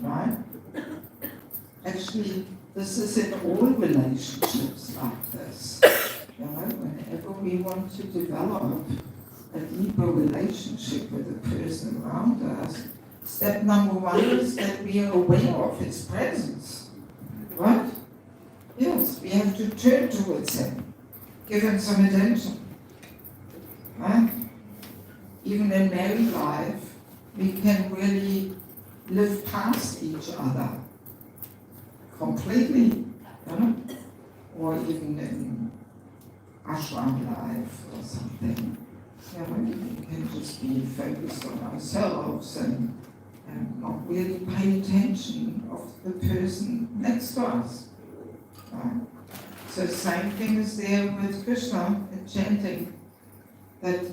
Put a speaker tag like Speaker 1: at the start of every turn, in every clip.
Speaker 1: right? Actually, this is in all relationships like this. You know, whenever we want to develop a deeper relationship with the person around us, step number one is that we are aware of his presence, right? Yes, we have to turn towards him, give him some attention, right? Even in married life, we can really live past each other completely, you know? Or even in ashram life or something. You know, we can just be focused on ourselves and not really pay attention of the person next to us. Right? So same thing is there with Krishna and chanting. That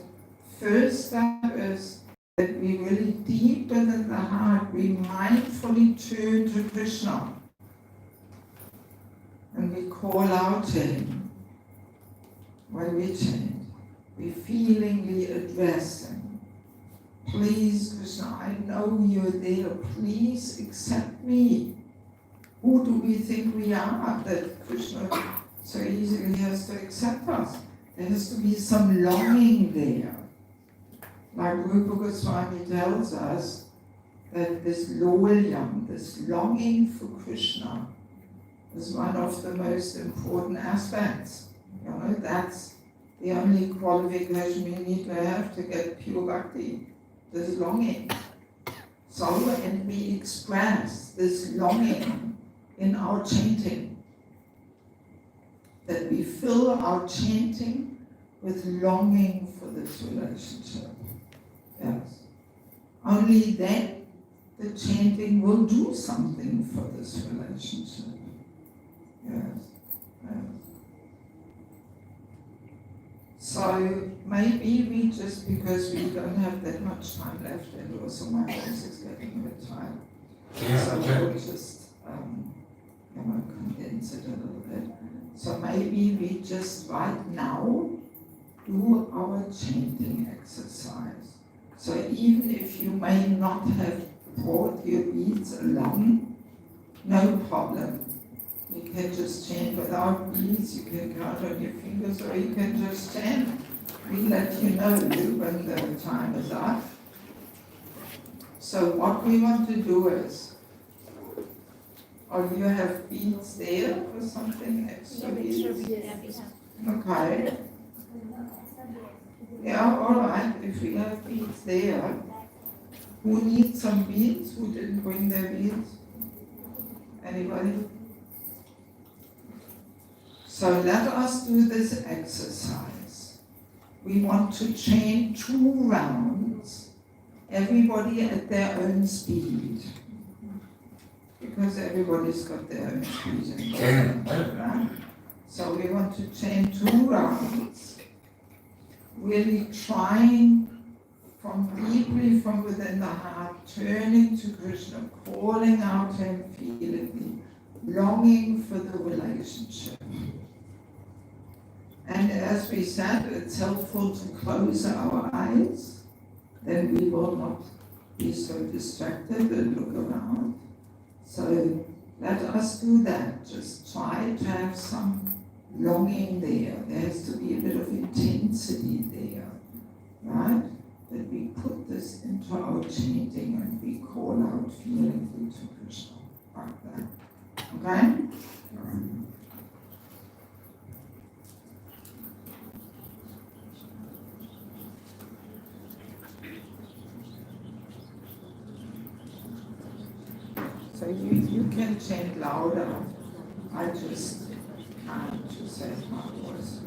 Speaker 1: first step is that we really deepen in the heart, we mindfully turn to Krishna. And we call out to him when we chant. We feelingly address him. Please, Krishna, I know you're there. Please accept me. Who do we think we are that Krishna so easily has to accept us? There has to be some longing there. Like Rupa Goswami tells us that this loyam, this longing for Krishna, is one of the most important aspects. You know, that's the only qualification we need to have to get pure bhakti, this longing. So, and we express this longing in our chanting. That we fill our chanting with longing for this relationship. Yes. Only then the chanting will do something for this relationship. Yes. Yes. So maybe we just, because we don't have that much time left, and also my voice is getting a bit tired, so we'll just condense it a little bit. So maybe we just right now do our chanting exercise. So even if you may not have brought your beads along, no problem. You can just chant without beads, you can count on your fingers, or you can just chant. We let you know when the time is up. So what we want to do is, or you have beads there or something, extra beads? Okay. Yeah, all right, if we have beads there. Who needs some beads? Who didn't bring their beads? Anybody? So let us do this exercise. We want to chant 2 rounds, everybody at their own speed. Because everybody's got their own speed. Right? So we want to chant 2 rounds, really trying deeply from within the heart, turning to Krishna, calling out to him feelingly, longing for the relationship. And as we said, it's helpful to close our eyes, then we will not be so distracted and look around. So let us do that. Just try to have some longing there. There has to be a bit of intensity there, right? That we put this into our chanting and we call out feelingly to Krishna, like that. Okay? So you can chant louder. I just can't to save my voice.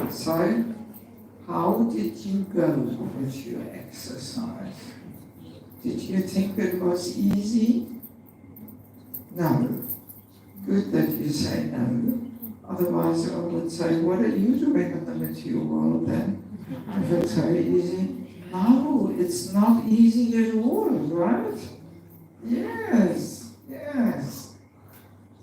Speaker 1: So, how did you go with your exercise? Did you think it was easy? No. Good that you say no. Otherwise I would say, what are you doing in the material world then? If it's so easy. No, it's not easy at all, right? Yes, yes.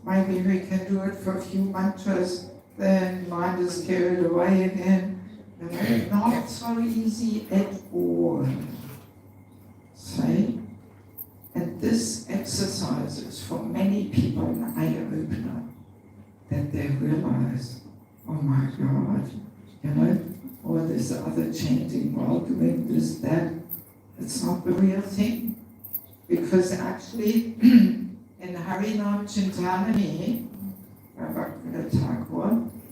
Speaker 1: Maybe we can do it for a few mantras, then mind is carried away again. And it's not so easy at all. See? And this exercise is for many people an eye-opener, that they realize, oh my God, you know, or this other chanting while doing this, that, it's not the real thing. Because actually, in Harinam Chintamani,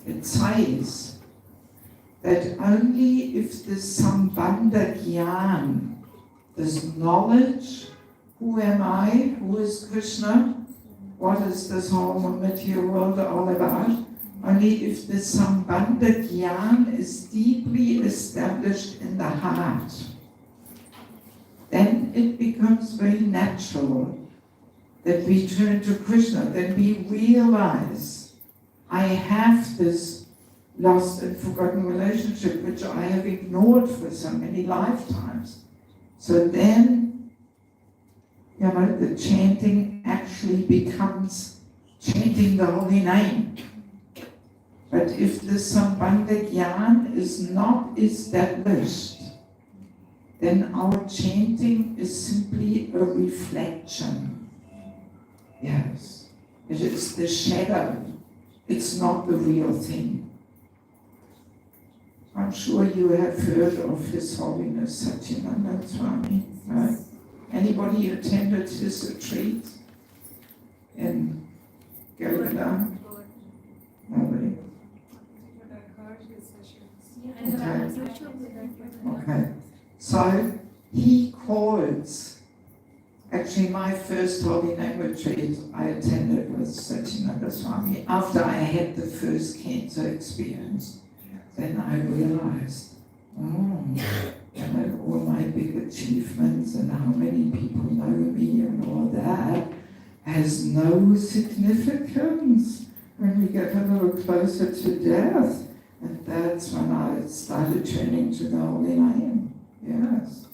Speaker 1: it says that only if the Sambandha Gyan, this knowledge, who am I, who is Krishna, what is this whole material world all about, only if the Sambandha Gyan is deeply established in the heart, then it becomes very natural that we turn to Krishna, then we realize, I have this lost and forgotten relationship which I have ignored for so many lifetimes. So then the chanting actually becomes chanting the holy name. But if the Sambandha Gyan is not established, then our chanting is simply a reflection. Yes, it is the shadow. It's not the real thing. I'm sure you have heard of His Holiness Satyananda Swami, right? Anybody attended his retreat in Garuda? Nobody? Okay. So he calls, actually my first holy name retreat I attended with Satyananda Swami after I had the first cancer experience. Then I realized, all my big achievements and how many people know me and all that has no significance when we get a little closer to death. And that's when I started turning to the holy name. Yes.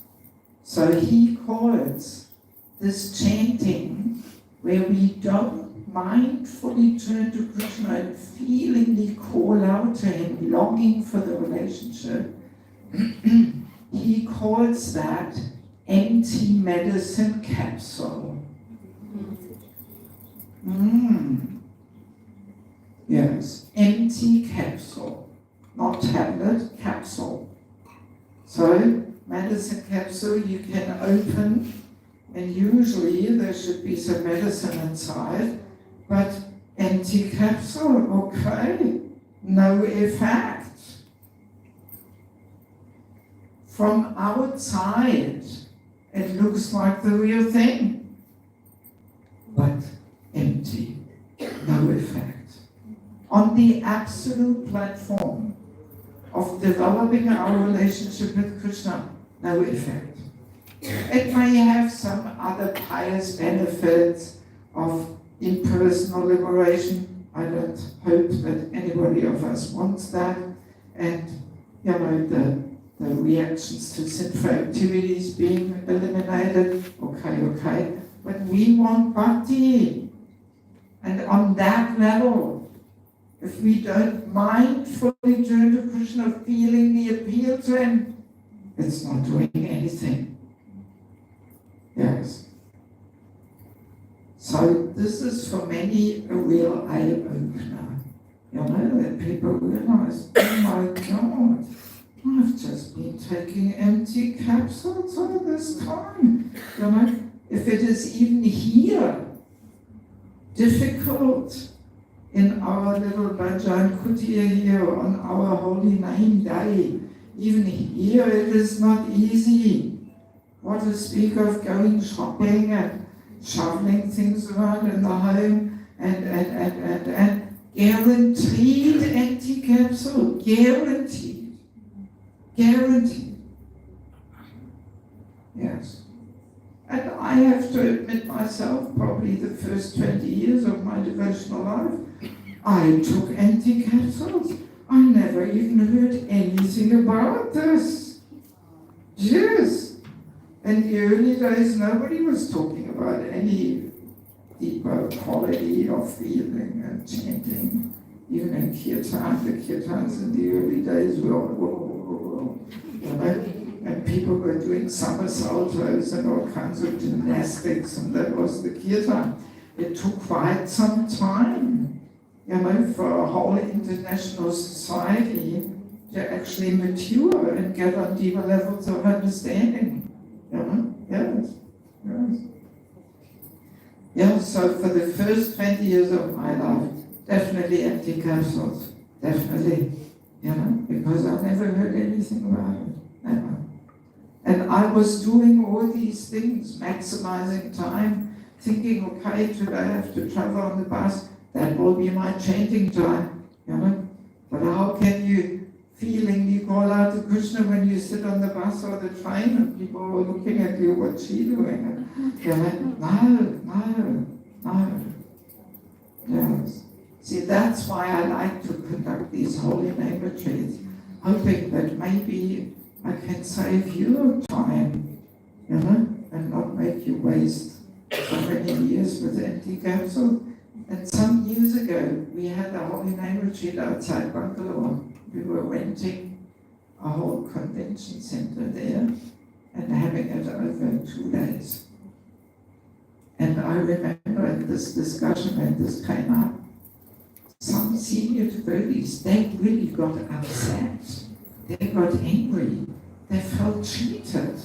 Speaker 1: So he calls this chanting where we don't mindfully turn to Krishna and feelingly call out to Him, longing for the relationship. He calls that empty medicine capsule. Yes, empty capsule, not tablet, capsule. So, medicine capsule you can open, and usually there should be some medicine inside, but empty capsule, okay, no effect. From outside, it looks like the real thing, but empty, no effect. On the absolute platform of developing our relationship with Krishna, no effect. It may have some other pious benefits of impersonal liberation. I don't hope that anybody of us wants that. And, the reactions to sinful activities being eliminated, okay. But we want bhakti. And on that level, if we don't mindfully turn to Krishna, feeling the appeal to Him, it's not doing anything. Yes. So this is for many a real eye-opener. That people realize, oh my God, I've just been taking empty capsules all this time. If it is even here difficult in our little Bhajan Kutir here on our holy name day, even here it is not easy. What to speak of going shopping and shoveling things around in the home and guaranteed empty capsule, guaranteed. Yes. And I have to admit myself, probably the first 20 years of my devotional life, I took empty capsules. I never even heard anything about this. Yes. In the early days, nobody was talking about any deeper quality of feeling and chanting. Even in kirtan, the kirtans in the early days were and people were doing somersaults and all kinds of gymnastics, and that was the kirtan. It took quite some time, for a whole international society to actually mature and get on deeper levels of understanding. Yes, so for the first 20 years of my life, definitely empty capsules, definitely, because I never heard anything about it, never. And I was doing all these things, maximizing time, thinking, okay, today I have to travel on the bus, that will be my chanting time, But how can you feelingly call out to Krishna when you sit on the bus or the train and people are looking at you, what's she doing? No. Yes. See, that's why I like to conduct these holy name retreats, hoping that maybe I can save you time, and not make you waste years with empty capsule. And some years ago, we had a Holy Name retreat outside Bangalore. We were renting a whole convention center there and having it over 2 days. And I remember in this discussion when this came up, some senior devotees, they really got upset. They got angry. They felt cheated.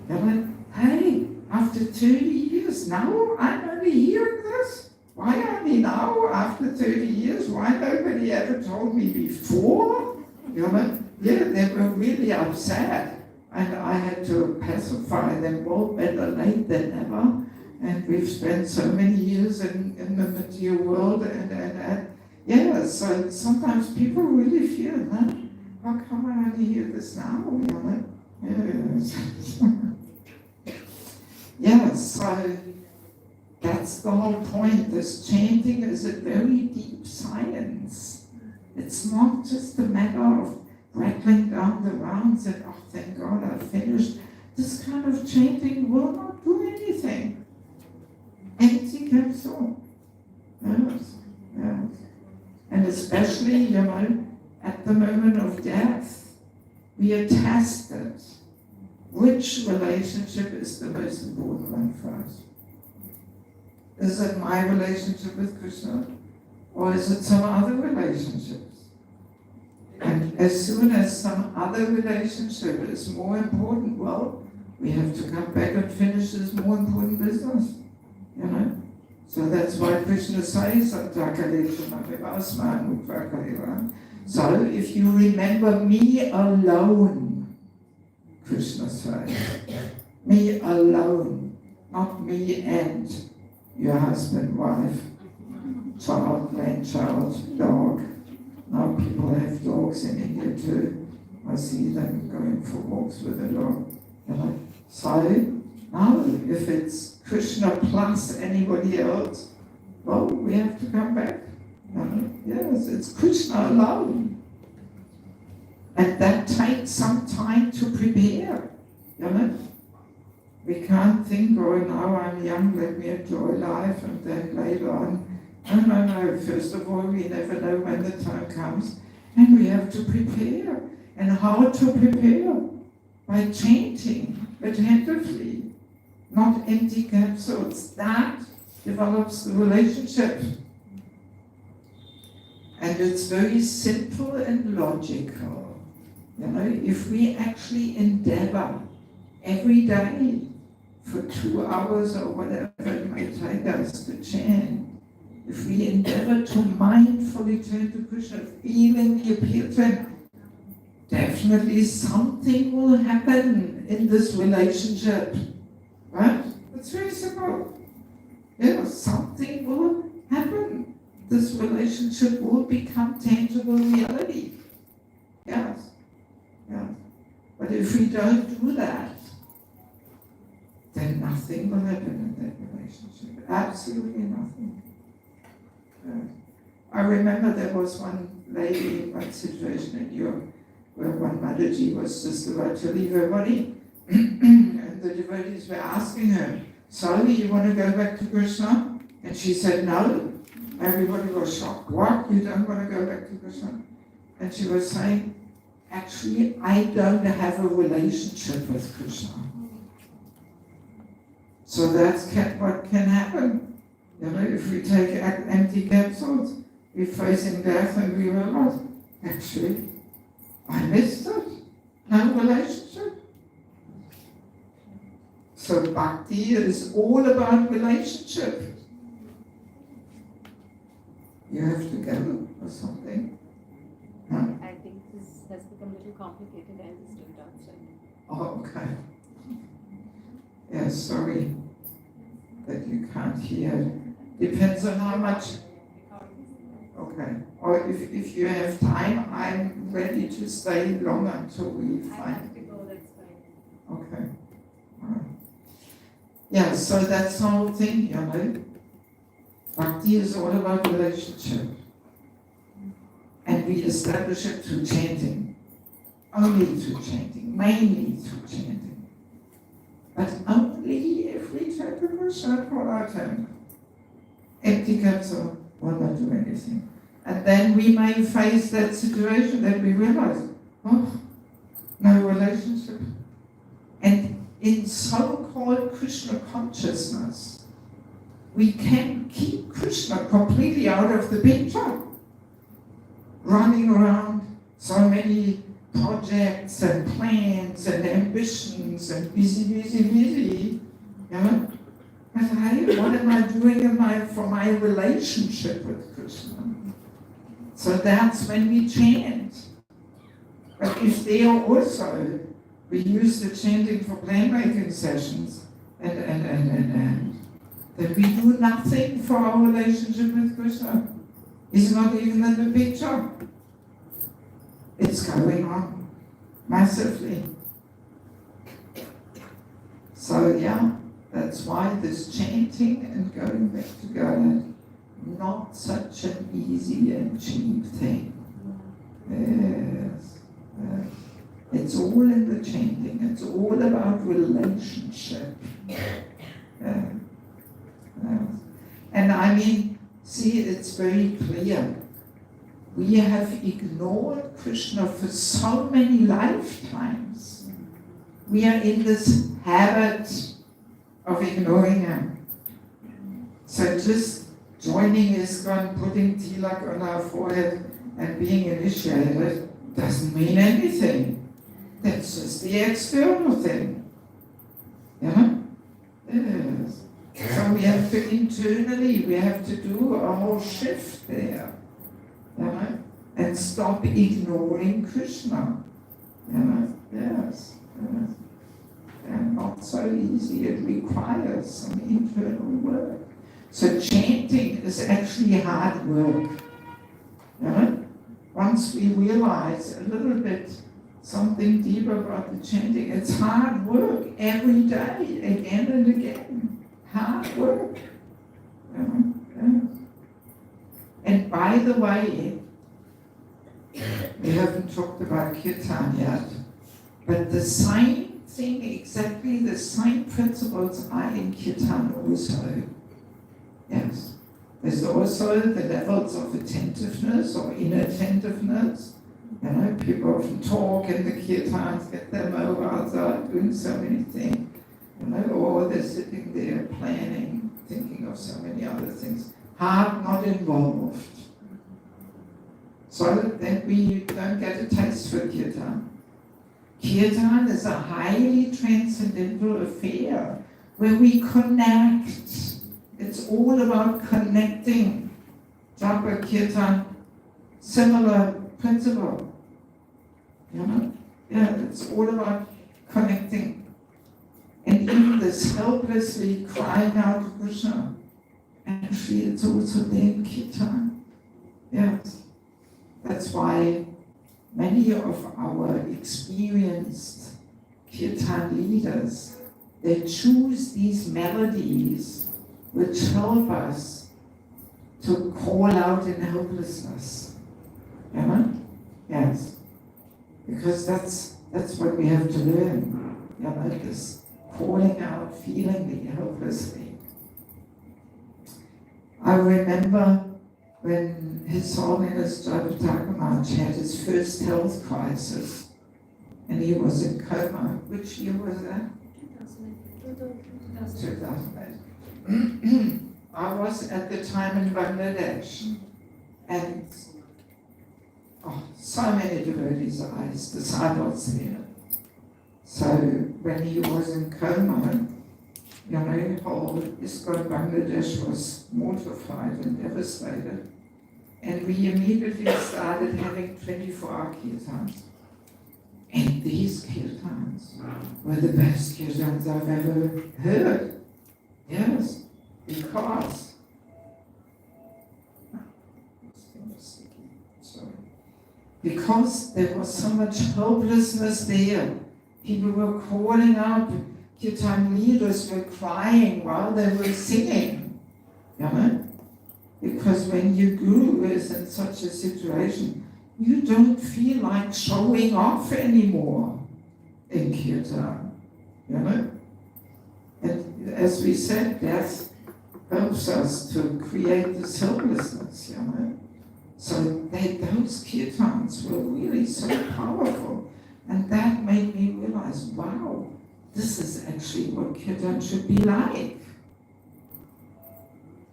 Speaker 1: They went, hey, after 30 years, now I'm only hearing this? Why only now, after 30 years? Why nobody ever told me before? Yeah, they were really upset. And I had to pacify them, well, better late than never. And we've spent so many years in the material world, and so sometimes people really feel, huh? How come I only hear this now? So that's the whole point. This chanting is a very deep science. It's not just a matter of rattling down the rounds and, oh, thank God I finished. This kind of chanting will not do anything. Empty capsule. Yes. And especially, at the moment of death, we are tested. Which relationship is the most important one for us? Is it my relationship with Krishna? Or is it some other relationships? And as soon as some other relationship is more important, well, we have to come back and finish this more important business. So that's why Krishna says, so if you remember me alone, Krishna says, me alone, not me and your husband, wife, child, grandchild, dog. Now people have dogs in India too. I see them going for walks with a dog. So now, if it's Krishna plus anybody else, well, we have to come back. Yes, it's Krishna alone. And that takes some time to prepare. We can't think, oh, now I'm young, let me enjoy life, and then later on. No. First of all, we never know when the time comes, and we have to prepare. And how to prepare? By chanting attentively, not empty capsules. That develops the relationship. And it's very simple and logical. If we actually endeavor every day for 2 hours or whatever it may take us to chant, if we endeavor to mindfully turn to Krishna, feeling the appeal to Him, definitely something will happen in this relationship. Right? It's very simple. Something will happen. This relationship will become tangible reality. Yes. But if we don't do that, then nothing will happen in that relationship. Absolutely nothing. I remember there was one lady in one situation in Europe where one Mataji was just about to leave her body, and the devotees were asking her, "Sorry, you want to go back to Krishna?" And she said, "No." Everybody was shocked. "What? You don't want to go back to Krishna?" And she was saying, "Actually, I don't have a relationship with Krishna." So that's what can happen. If we take empty capsules, we're facing death and we realize, actually, I missed it. No relationship. So bhakti is all about relationship. You have to go or something. Huh?
Speaker 2: I think this has become a little complicated and it's still outside.
Speaker 1: Oh, okay. Yeah, sorry that you can't hear. Depends on how much. Okay. Or if you have time, I'm ready to stay long until we find.
Speaker 2: I have to go, that's fine.
Speaker 1: Okay. All right. Yeah, so that's the whole thing, Bhakti is all about relationship. And we establish it through chanting. Only through chanting. Mainly through chanting. But only if we take a Krishna for our time. empty cups or will not do anything. And then we may face that situation that we realize, oh, no relationship. And in so-called Krishna consciousness, we can keep Krishna completely out of the picture. Running around so many projects and plans and ambitions and busy. But what am I doing for my relationship with Krishna? So that's when we chant. But if there also we use the chanting for plan making sessions and then we do nothing for our relationship with Krishna. He's not even in the picture. It's going on massively. So that's why this chanting and going back to God, not such an easy and cheap thing. Yes. It's all in the chanting. It's all about relationship. And I mean, see, it's very clear. We have ignored Krishna for so many lifetimes. We are in this habit of ignoring him. So just joining ISKCON, putting tilak on our forehead and being initiated doesn't mean anything. That's just the external thing. Yes. So we have to internally, we have to do a whole shift there. And stop ignoring Krishna. Yes. And not so easy. It requires some internal work. So chanting is actually hard work. Once we realize a little bit something deeper about the chanting, it's hard work every day, again and again. Hard work. And by the way, we haven't talked about kirtan yet, but the same thing, exactly the same principles are in kirtan also. Yes. There's also the levels of attentiveness or inattentiveness. People often talk in the kirtans, get their mobiles out, doing so many things. Or they're sitting there planning, thinking of so many other things. Heart not involved. So that we don't get a taste for kirtan. Kirtan is a highly transcendental affair where we connect. It's all about connecting. Japa, kirtan, similar principle. It's all about connecting. And even this helplessly crying out to Krishna, actually it's also there in kirtan. Yes. That's why many of our experienced kirtan leaders, they choose these melodies which help us to call out in helplessness. Yes. Because that's what we have to learn. This calling out feelingly, helplessly. I remember when His Holiness Jayapataka Maharaj had his first health crisis, and he was in coma. Which year was that? 2008. I was at the time in Bangladesh, and so many devotees' eyes, disciples there. So when he was in coma, whole ISKCON Bangladesh was mortified and devastated. And we immediately started having 24-hour kirtans. And these kirtans were the best kirtans I've ever heard. Yes, because there was so much helplessness there. People were calling out, kirtan leaders were crying while they were singing. Because when your guru is in such a situation, you don't feel like showing off anymore in kirtan. And as we said, that's helps us to create this helplessness, you know. So those kirtans were really so powerful. And that made me realize, wow, this is actually what kirtan should be like.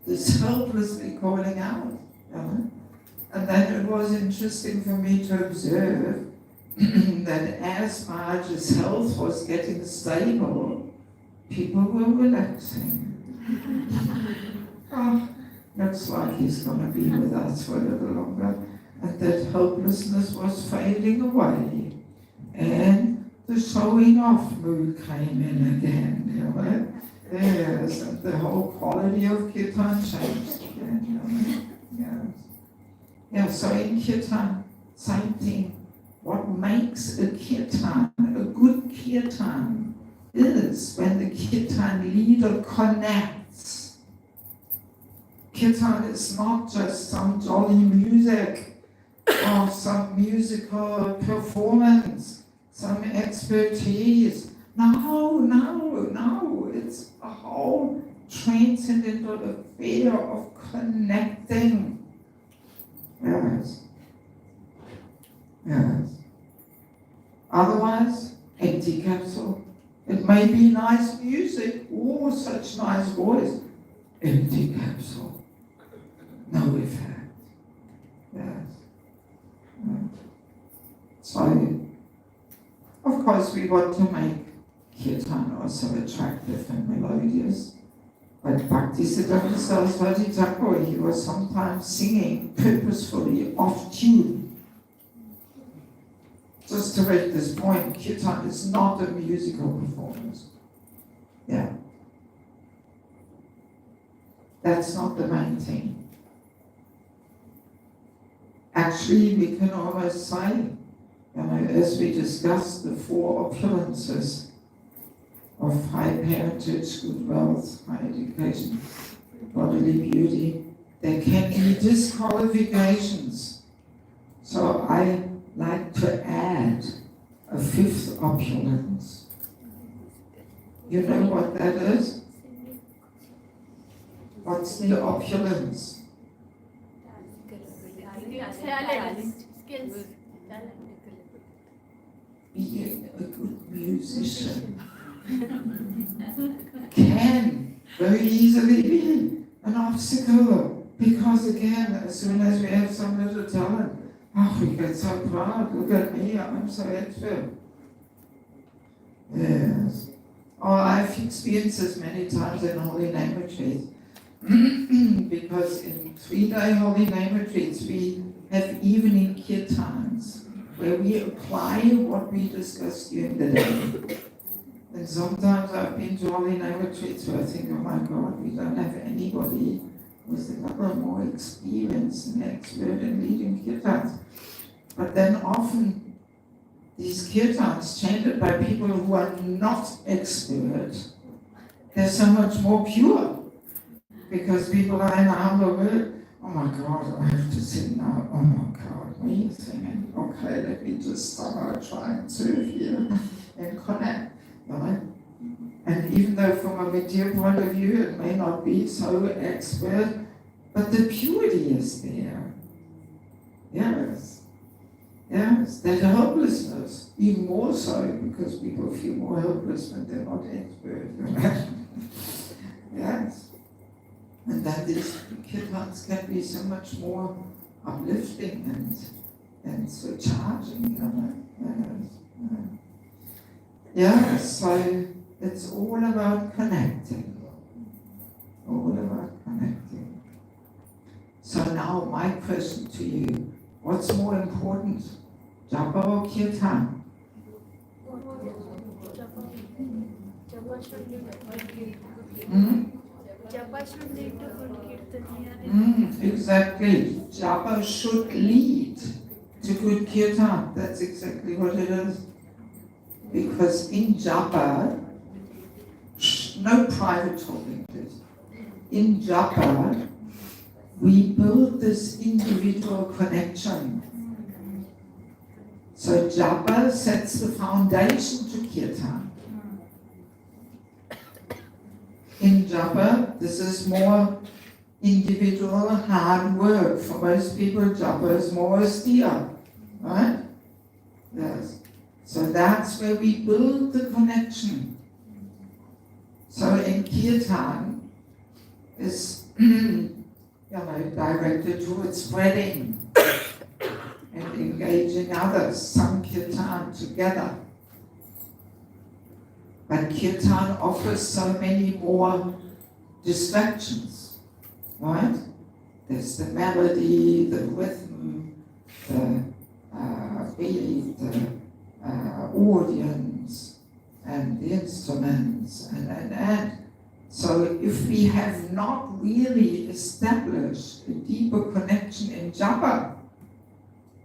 Speaker 1: This helplessly calling out, you know. And then it was interesting for me to observe that as Maharaj's health was getting stable, people were relaxing. Oh, looks like he's going to be with us for a little longer. And that hopelessness was fading away. And the showing off mood came in again, you know. Yes, and the whole quality of kirtan changed again, you know. Yes. Yeah, so in kirtan, same thing. What makes a kirtan, a good kirtan, is when the kirtan leader connects. Kirtan is not just some jolly music or some musical performance, some expertise. No, it's a whole transcendental affair of connecting. Yes. Otherwise, empty capsule. It may be nice music, or such nice voice. Empty capsule. No effect. Yes. So, of course, we want to make kirtan also attractive and melodious. But Bhaktisiddhanta Saraswati Thakur, he was sometimes singing purposefully off tune. Just to make this point, kirtan is not a musical performance. Yeah. That's not the main thing. Actually, we can almost say, you know, as we discussed the four opulences of high parentage, good wealth, high education, bodily beauty, there can be disqualifications. So I like to add a fifth opulence. You know what that is? What's the opulence?
Speaker 2: Talent, skills,
Speaker 1: Being a good musician can very easily be an obstacle, because again, as soon as we have some little talent, we get so proud. Look at me, I'm so expert. Yes. I've experienced this many times in holy name retreats. Because in 3-day holy name retreats, we have evening kirtans where we apply what we discussed during the day. And sometimes I've been to holy name retreats where I think, oh my God, we don't have anybody with a little more experience and expert in leading kirtans. But then often these kirtans chanted by people who are not expert, they're so much more pure. Because people are in a humble mood. Oh my God, I have to sing now. Oh my God, me singing. Okay, let me just somehow try and serve here and connect. Right? And even though from a material point of view it may not be so expert, but the purity is there. Yes. Yes, that helplessness, even more so, because people feel more helpless when they're not expert. Yes. And that these kirtans can be so much more uplifting and so charging, you know. Yes, so it's all about connecting. All about connecting. So now my question to you, what's more important, japa or kirtan?
Speaker 2: Japa should lead to good kirtan.
Speaker 1: Exactly. Japa should lead to good kirtan. That's exactly what it is. Because in japa, no private talking, please. In japa, we build this individual connection. So japa sets the foundation to kirtan. In japa, this is more individual hard work. For most people, japa is more austere, right? Yes. So that's where we build the connection. So in kirtan is directed towards spreading and engaging others, sankirtan together. But kirtan offers so many more distractions, right? There's the melody, the rhythm, the beat, the audience, and the instruments, and. So if we have not really established a deeper connection in japa,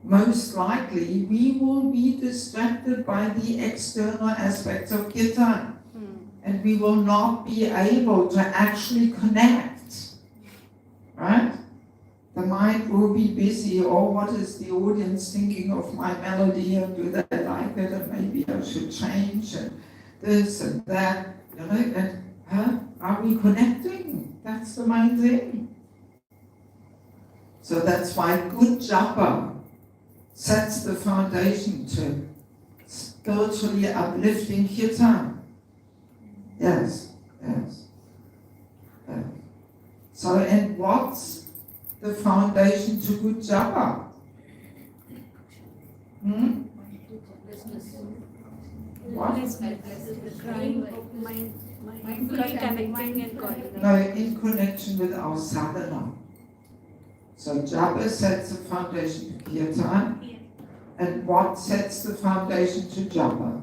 Speaker 1: most likely we will be distracted by the external aspects of kirtan, and we will not be able to actually connect, right? The mind will be busy, oh, what is the audience thinking of my melody, and do they like it, and maybe I should change, and this and that, and are we connecting? That's the main thing. So that's why good japa sets the foundation to spiritually uplifting kirtan. Yes. So, and what's the foundation to good japa? What? No, in connection with our sadhana. So japa sets the foundation to kirtan, and what sets the foundation to japa?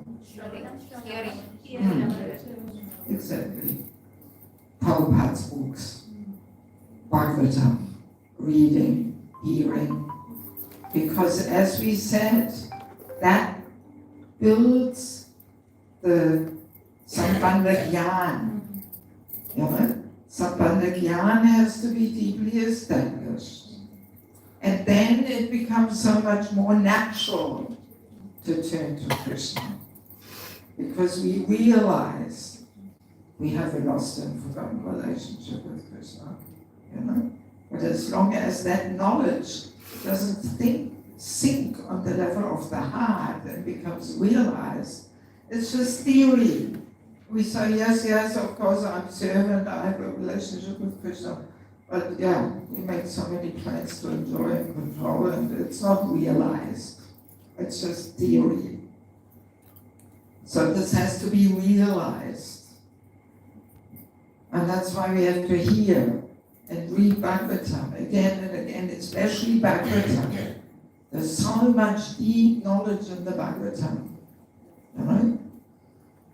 Speaker 1: Exactly. Prabhupada's books, Bhagavatam, reading, hearing, because as we said, that builds the Sambandha Gyan. Sambandha Gyan has to be deeply established. And then it becomes so much more natural to turn to Krishna. Because we realize we have a lost and forgotten relationship with Krishna. But as long as that knowledge doesn't sink on the level of the heart and becomes realized, it's just theory. We say, yes, of course I'm servant, I have a relationship with Krishna. But yeah, we make so many plans to enjoy and control, and it's not realized. It's just theory. So this has to be realized. And that's why we have to hear and read Bhagavatam again and again, especially Bhagavatam. There's so much deep knowledge in the Bhagavatam.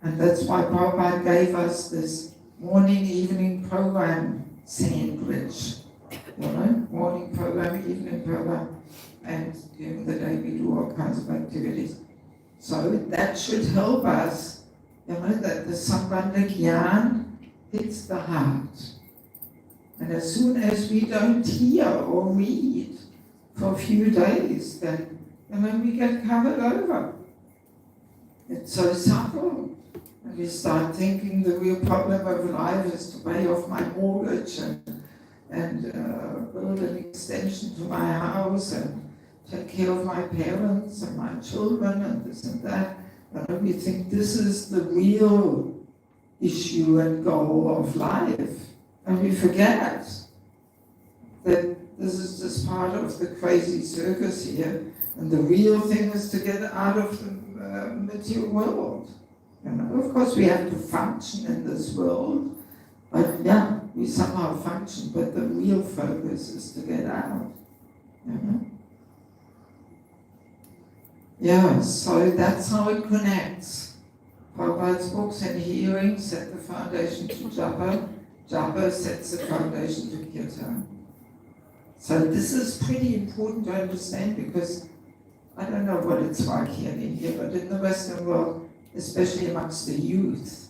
Speaker 1: And that's why Prabhupada gave us this morning, evening program sandwich. Morning program, evening program, and during the day we do all kinds of activities. So that should help us, that the Sambandha Gyan hits the heart. And as soon as we don't hear or read for a few days, then we get covered over. It's so subtle. And we start thinking the real problem of life is to pay off my mortgage and build an extension to my house and take care of my parents and my children and this and that. And we think this is the real issue and goal of life. And we forget that this is just part of the crazy circus here. And the real thing is to get out of the material world. Of course we have to function in this world, but yeah, we somehow function, but the real focus is to get out. Yeah, so that's how it connects. Prabhupada's books and hearing set the foundation to japa. Japa sets the foundation to kirtan. So this is pretty important to understand, because I don't know what it's like here in India, but in the Western world, especially amongst the youth,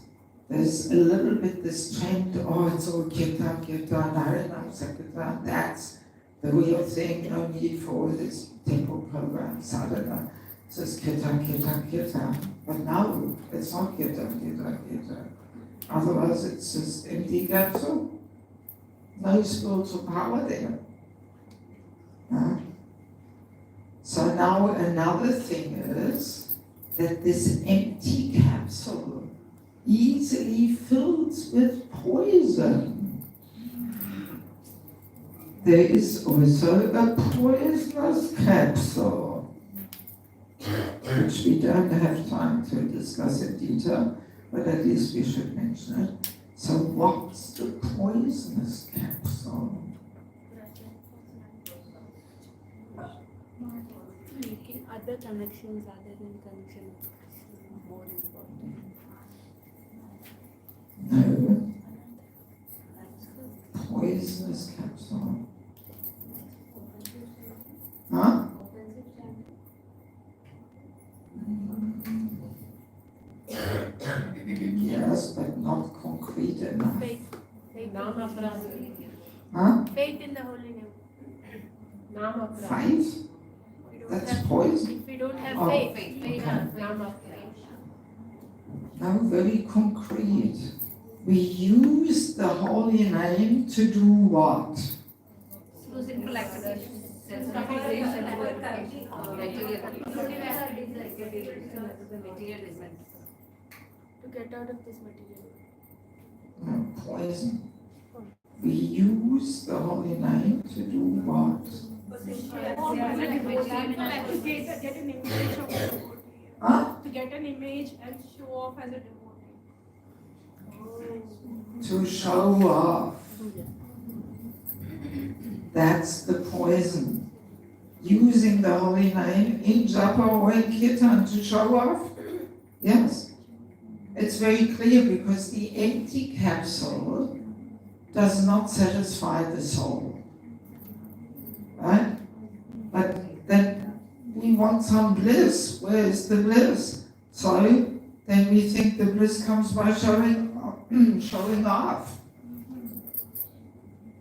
Speaker 1: there's a little bit this trend, it's all kirtan, harinam, sankirtan, that's the real thing, no need for all this temple program, sadhana. So it's kirtan. But now, it's not kirtan. Otherwise it's just empty capsule. No spiritual power there. So now another thing is that this empty capsule easily fills with poison. There is also a poisonous capsule, which we don't have time to discuss in detail, but at least we should mention it. So what's the poisonous capsule?
Speaker 2: Making other connections other than connection is more important.
Speaker 1: No. Poisonous capsule. Huh? Yes, but not concrete enough.
Speaker 2: Faith.
Speaker 1: Huh?
Speaker 2: Faith in the holy name.
Speaker 1: Faith? That's poison?
Speaker 2: If we don't have
Speaker 1: Oh,
Speaker 2: faith,
Speaker 1: okay. No, very concrete. We use the holy name to do what?
Speaker 2: to get out of this material.
Speaker 1: No, poison. We use the holy name to do what?
Speaker 2: Get an image of a devotee.
Speaker 1: Huh?
Speaker 2: To get an image and show off as a devotee.
Speaker 1: To show off. That's the poison. Using the holy name in japa or in kirtan to show off? Yes. It's very clear because the empty capsule does not satisfy the soul. Right? But then we want some bliss. Where is the bliss? So then we think the bliss comes by showing off.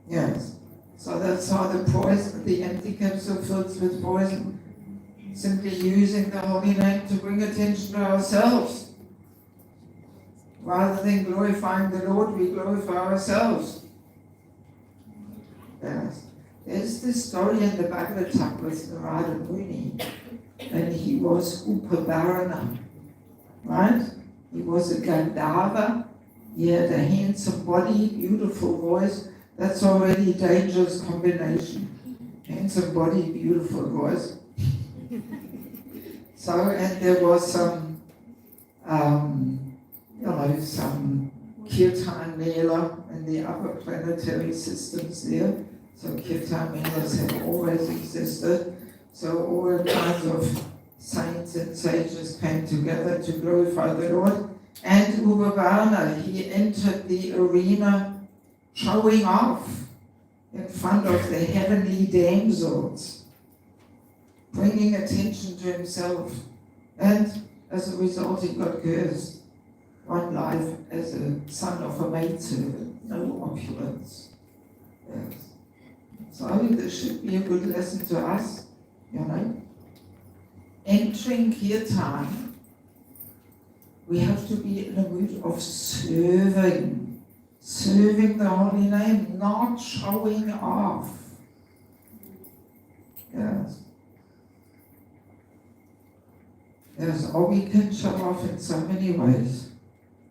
Speaker 1: Yes. So that's how the empty capsule fills with poison. Simply using the holy name to bring attention to ourselves. Rather than glorifying the Lord, we glorify ourselves. Yes. There's this story in the Bhagavatam with Narada Muni, and he was Upavarana, right? He was a Gandharva, he had a handsome body, beautiful voice. That's already a dangerous combination. Handsome body, beautiful voice. So, and there was some kirtan mela in the upper planetary systems there. So kirtan melas have always existed. So all kinds of saints and sages came together to glorify the Lord. And Upavarana, he entered the arena showing off in front of the heavenly damsels, bringing attention to himself. And as a result, he got cursed. One life as a son of a maidservant, no opulence. Yes. So this should be a good lesson to us, you know. Entering kirtan, we have to be in a mood of serving the holy name, not showing off. Yes. Yes, or we can show off in so many ways.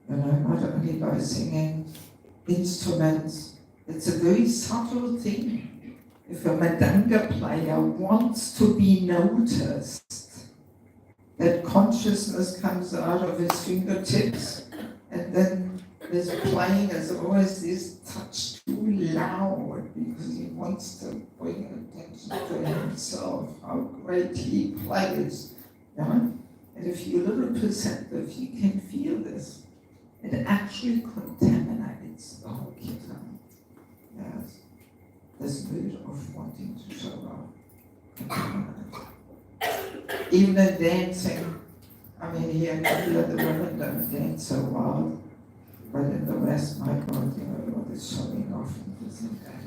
Speaker 1: You know, not only by singing instruments. It's a very subtle thing. If a madanga player wants to be noticed, that consciousness comes out of his fingertips, and then his playing is always this touch too loud because he wants to bring attention to himself, how great he plays. You know? And if you're a little perceptive, you can feel this. It actually contaminates the whole kirtan. Yes. This mood of wanting to show off. Even in dancing, I mean, here in India, the women don't dance so well, but in the West, my God, you know, what is showing off and this and that.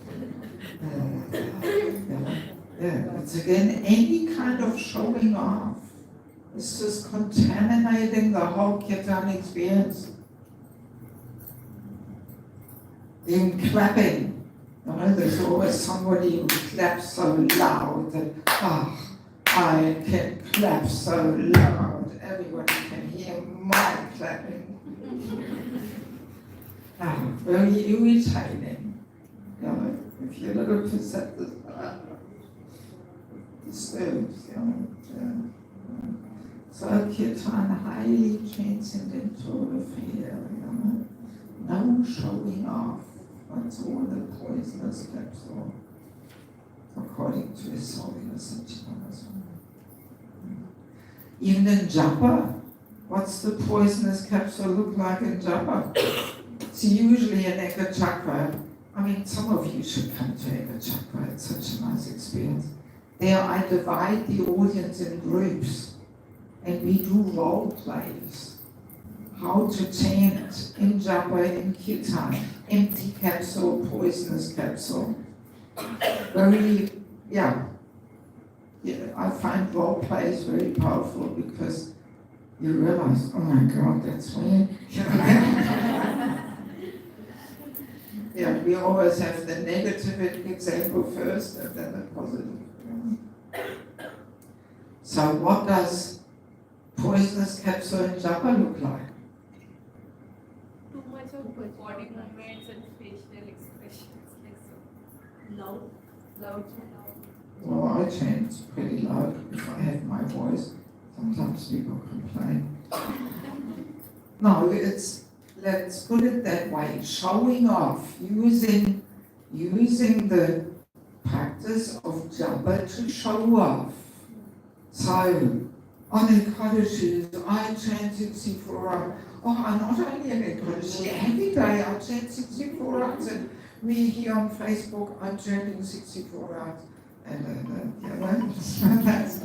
Speaker 1: Yeah, it's again any kind of showing off. It's just contaminating the whole kirtan experience. Even clapping. You know, there's always somebody who claps so loud that, I can clap so loud, everybody can hear my clapping. Very irritating. You know, if you're a little perceptive, disturbs, you know. So kirtan, highly transcendental affair, you know. No showing off. That's all the poisonous capsule, according to his holiness and Chinaism. Even in japa, what's the poisonous capsule look like in japa? It's usually an Eka chakra. I mean, some of you should come to Eka chakra. It's such a nice experience. There I divide the audience in groups and we do role plays. How to chant in japa, in kirtan, empty capsule, poisonous capsule. Very, I find role plays very powerful because you realize, oh my God, that's me. We always have the negative example first and then the positive. So what does poisonous capsule in japa look like?
Speaker 2: Too much of body movements and facial expressions, like so loud.
Speaker 1: Well, I chant pretty loud if I have my voice. Sometimes people complain. No, let's put it that way, showing off, using the practice of japa to show off. So, on Ekadashis, I chant 64 hours. I'm not only an Ekadashi, every day I chant 64 hours, and me here on Facebook, I'm chanting 64 hours. And that's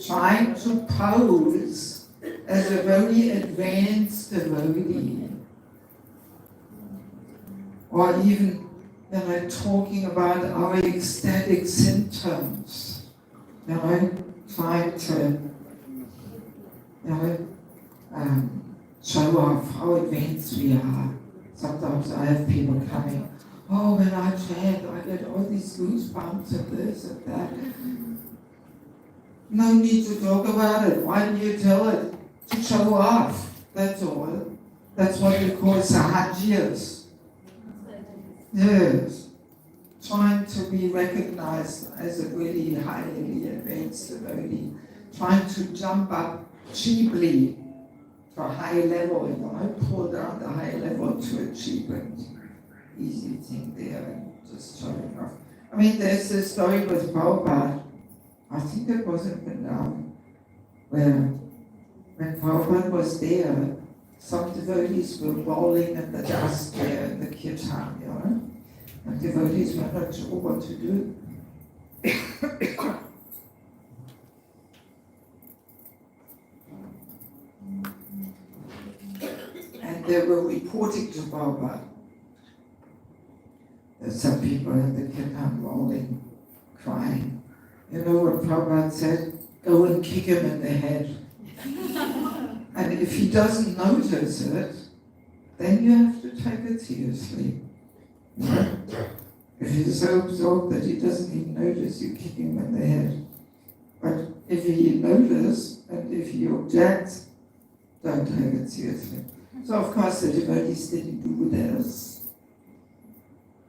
Speaker 1: trying to pose as a very advanced devotee. Or even, talking about our ecstatic symptoms. Trying to, show off how advanced we are. Sometimes I have people coming, when I chant, I get all these goosebumps and this and that. No need to talk about it. Why do you tell it? To show off. That's all. That's what we call sahajiyas. Yes. Trying to be recognized as a really highly advanced devotee. Trying to jump up cheaply to a high level, pull down the high level to a cheap and easy thing there and just showing off. I mean, there's this story with Prabhupada. I think it was in Punjab, where when Prabhupada was there, some devotees were rolling in the dust there in the kirtan, and devotees were not sure what to do. And they were reporting to Prabhupada. There's some people in the kirtan rolling, crying. You know what Prabhupada said? Go and kick him in the head. And if he doesn't notice it, then you have to take it seriously. If he's so absorbed that he doesn't even notice, you kick him in the head. But if he notices and if he objects, don't take it seriously. So of course the devotees didn't do this.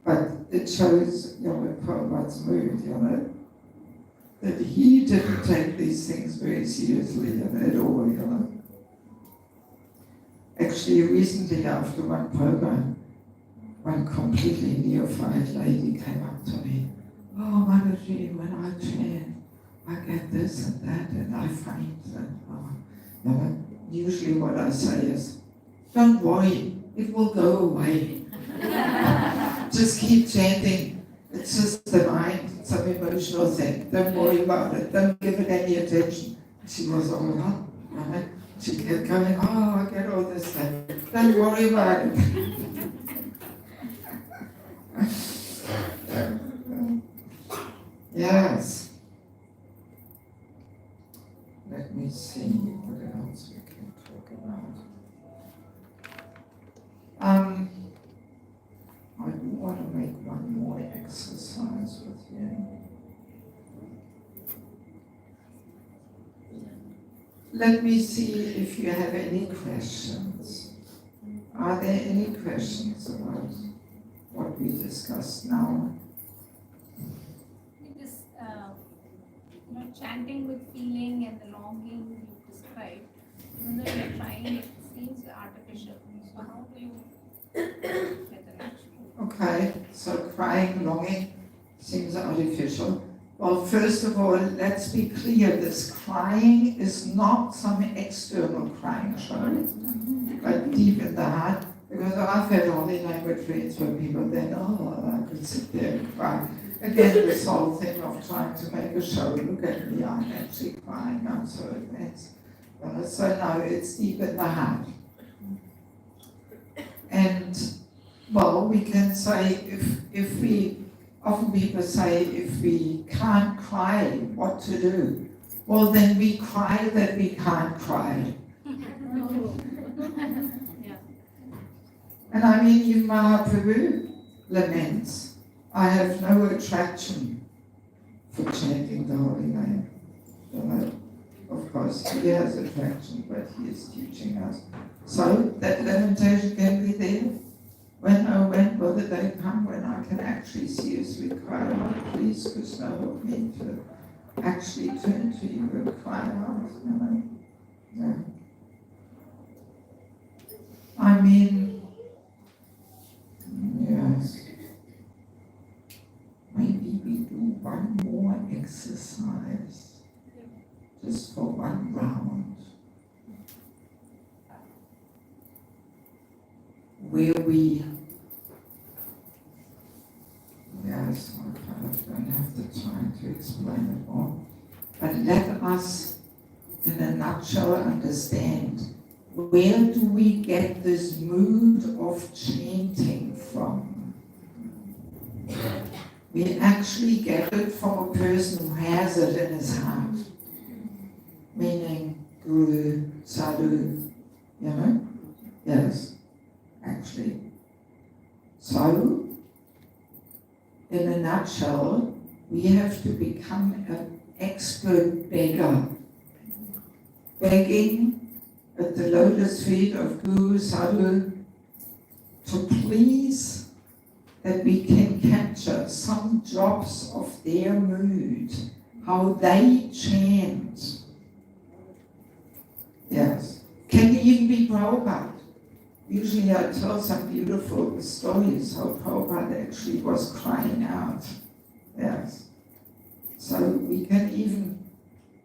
Speaker 1: But it shows, Prabhupada's mood, that he didn't take these things very seriously at all, Actually, recently after one program, one completely neophyte lady came up to me. Oh, Mataji, when I chant, I get this and that, and I find that, usually what I say is, don't worry, it will go away. Just keep chanting. It's just the mind, some emotional thing. Don't worry about it. Don't give it any attention. She was all up, right? She kept going, I get all this stuff. Don't worry about it. Yes. Let me see what else we can talk about. I want to make one more exercise with you. Let me see if you have any questions. Are there any questions about what we discussed now?
Speaker 3: This, chanting with feeling and the longing you described, even though you're trying, it seems artificial. So how do you get the natural?
Speaker 1: Okay, so crying, longing seems artificial. Well, first of all, let's be clear, this crying is not some external crying, but deep in the heart, because I've had holy language friends where people then, I could sit there and cry. Again, this whole thing of trying to make a show, look at me, I'm actually crying, I'm so advanced. Well, so no, it's deep in the heart. And, well, we can say, if we, often people say, if we can't cry, what to do? Well, then we cry that we can't cry. And I mean, even Mahaprabhu laments, I have no attraction for chanting the holy name. You know, of course, he has attraction, but he is teaching us. So that lamentation can be there. When will the day come when I can actually seriously cry out, please Krishna, help me to actually turn to you and cry out, you know? Yeah. I mean, yes. Maybe we do one more exercise, just for one round, where we, yes, I kind of don't have the time to explain it all, but let us, in a nutshell, understand, where do we get this mood of chanting from? We actually get it from a person who has it in his heart, meaning Guru, Sadhu, you know? Yes, actually. So, in a nutshell, we have to become an expert beggar, begging at the lotus feet of Guru, Sadhu, to please that we can capture some drops of their mood, how they chant. Yes. Can even be Prabhupada. Usually I tell some beautiful stories how Prabhupada actually was crying out. Yes. So we can even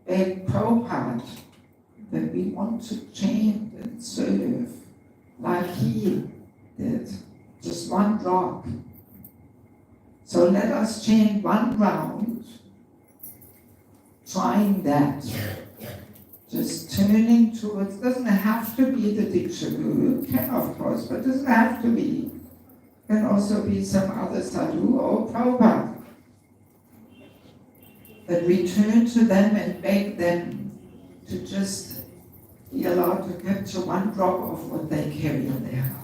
Speaker 1: beg Prabhupada that we want to chant and serve like he did. Just one drop. So let us chant one round, trying that. Just turning towards, doesn't have to be the Diksha Guru, can of course, but doesn't have to be. Can also be some other sadhu or Prabhupada. That we turn to them and beg them to just be allowed to capture one drop of what they carry in their heart.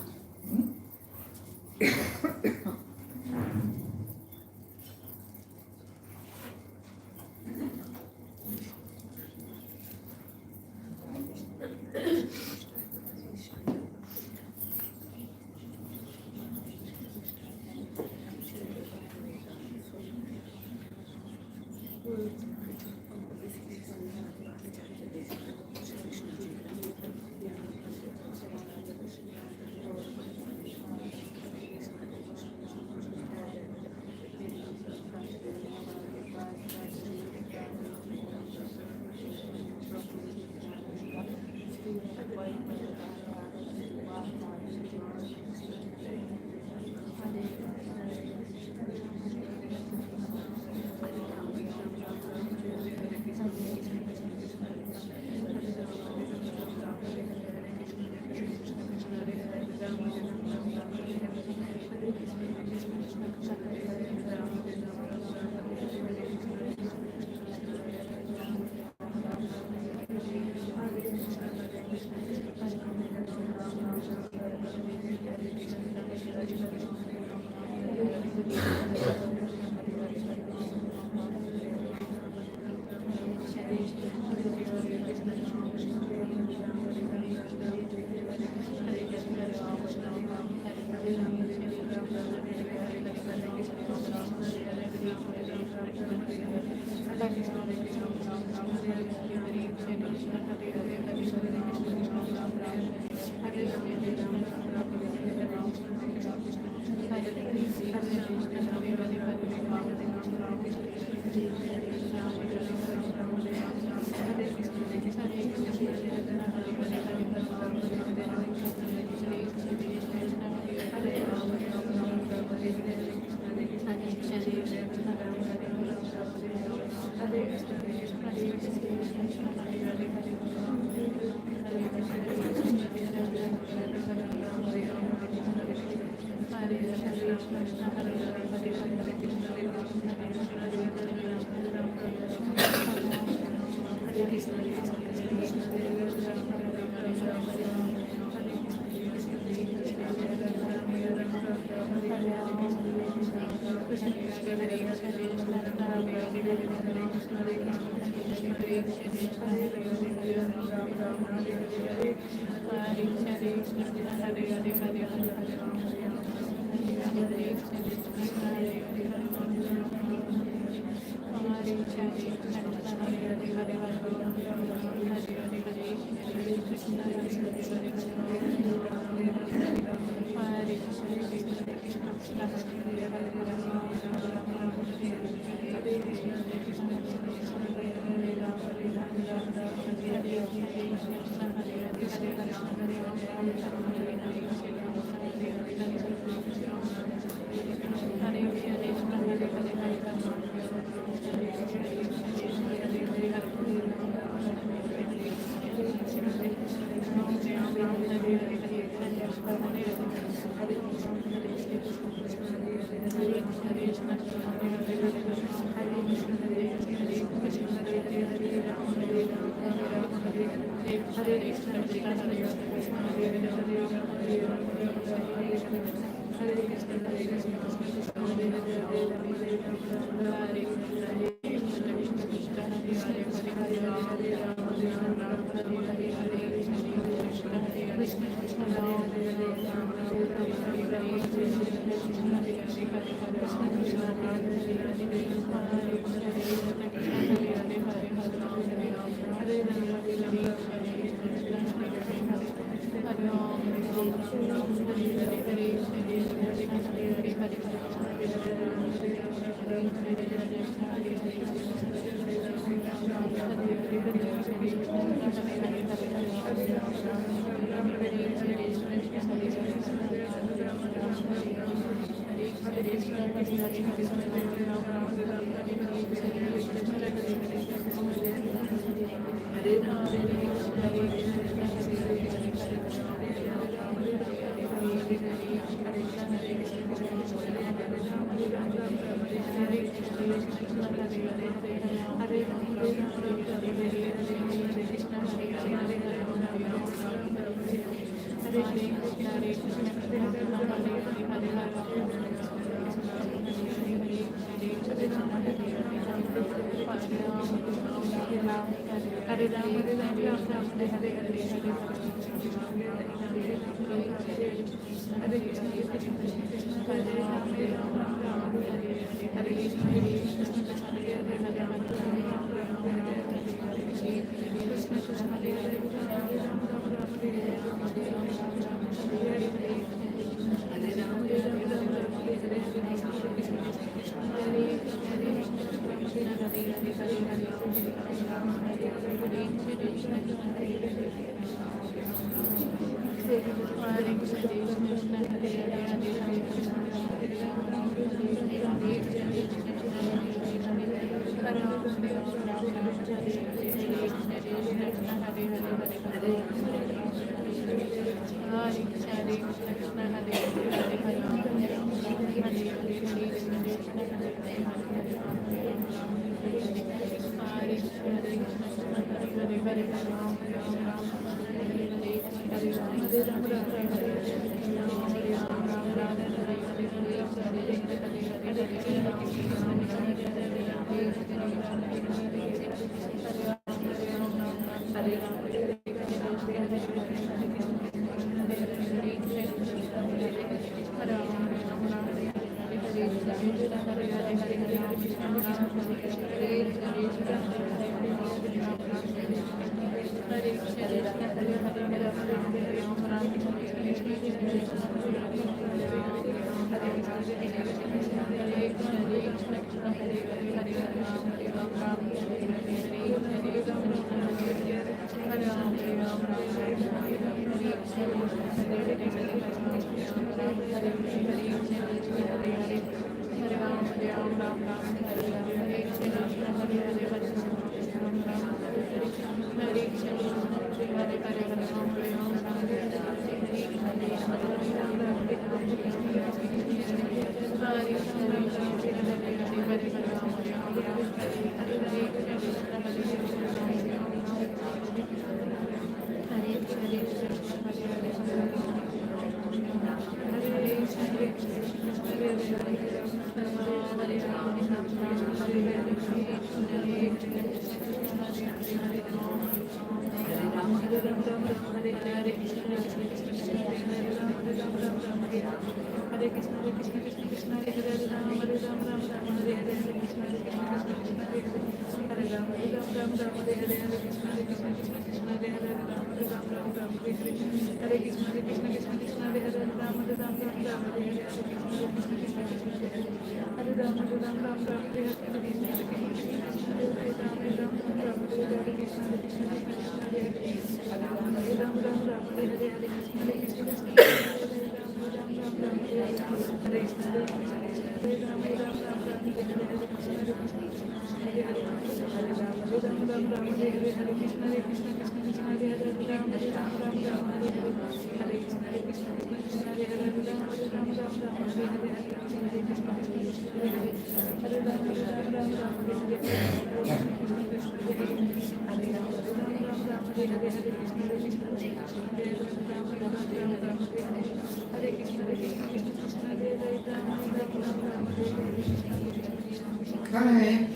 Speaker 1: Okay.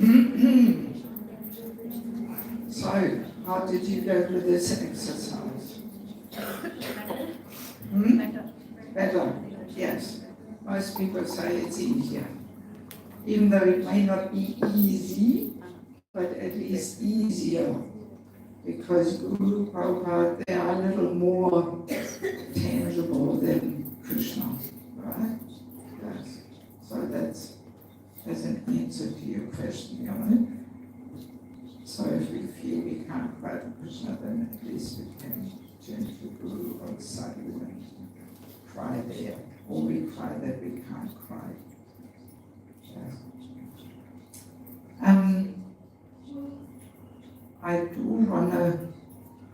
Speaker 1: So, how did you go with this exercise? Better, yes. Most people say it's easier. Even though it may not be easy, but at least easier. Because Guru Prabhupada, they are a little more tangible than Krishna, right? Yes. So that's an answer to your question, you know. So if we feel we can't cry to Krishna, then at least we can turn to Guru or Sadhu and cry there. Or we cry that we can't cry. Yes. I do want to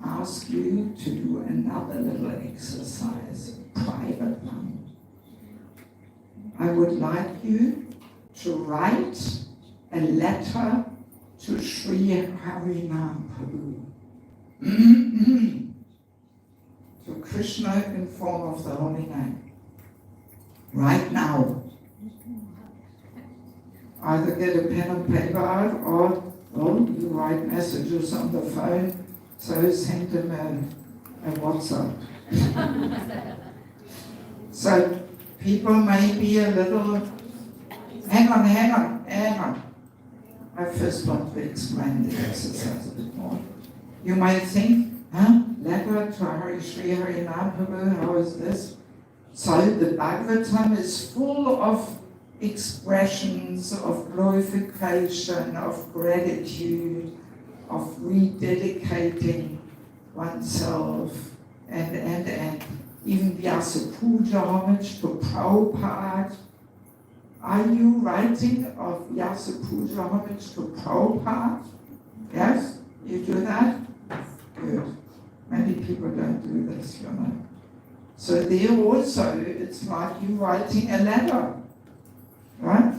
Speaker 1: ask you to do another little exercise, private one. I would like you to write a letter to Sri Harinam Prabhu, to Krishna in form of the holy name, right now. Either get a pen and paper out, or you write messages on the phone, so send them a WhatsApp. So people may be a little, hang on. I first want to explain the exercise a bit more. You might think, letter to Hari Sri Harinam Prabhu, how is this? So the Bhagavatam is full of expressions of glorification, of gratitude, of rededicating oneself, and even Vyasa Puja homage to Prabhupada. Are you writing of Vyasa Puja homage to Prabhupada? Yes? You do that? Good. Many people don't do this, you know. So there also, it's like you writing a letter. Right?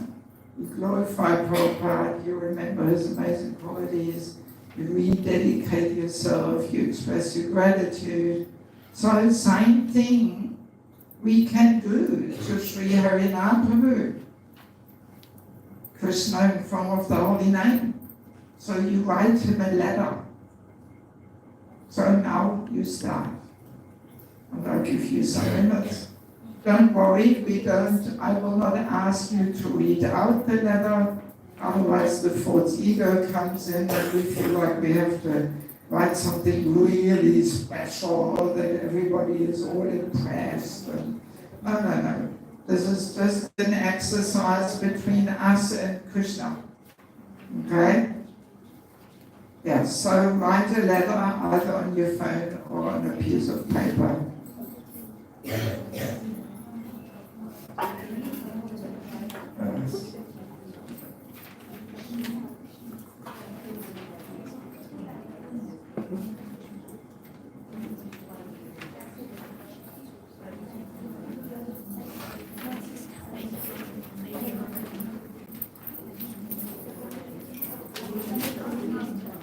Speaker 1: You glorify Prabhupada, you remember his amazing qualities, you rededicate yourself, you express your gratitude. So same thing we can do to Sri Harinam Prabhu, Krishna in form of the holy name. So you write him a letter. So now you start. And I'll give you some minutes. Don't worry, I will not ask you to read out the letter, otherwise the false ego comes in and we feel like we have to write something really special that everybody is all impressed. And no. This is just an exercise between us and Krishna. Okay? Yeah, so write a letter either on your phone or on a piece of paper. Yes.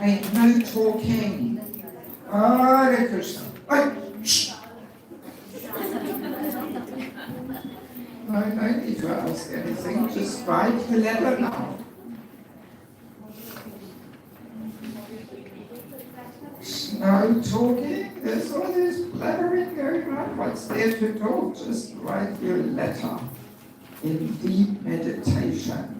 Speaker 1: Hey, no talking. Hare Krishna. Hey, shh. No need to ask anything. Just write the letter now. No talking. There's all this blabbering going on. What's there to talk? Just write your letter in deep meditation.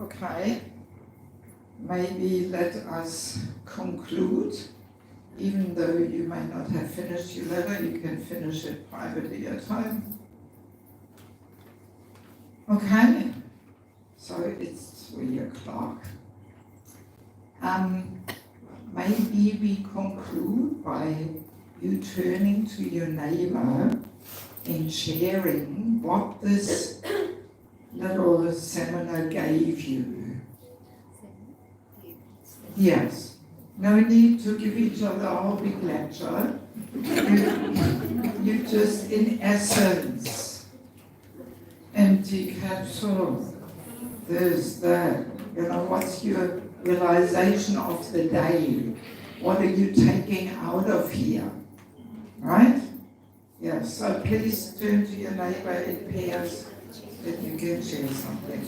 Speaker 1: Okay, maybe let us conclude. Even though you may not have finished your letter, you can finish it privately at home. Okay, so it's 3 o'clock. Maybe we conclude by you turning to your neighbor and sharing what this little seminar gave you. Yes. No need to give each other a whole big lecture. You just, in essence, empty capsule, this, that. What's your realization of the day? What are you taking out of here? Right? Yes, so please turn to your neighbor in pairs that you can share something.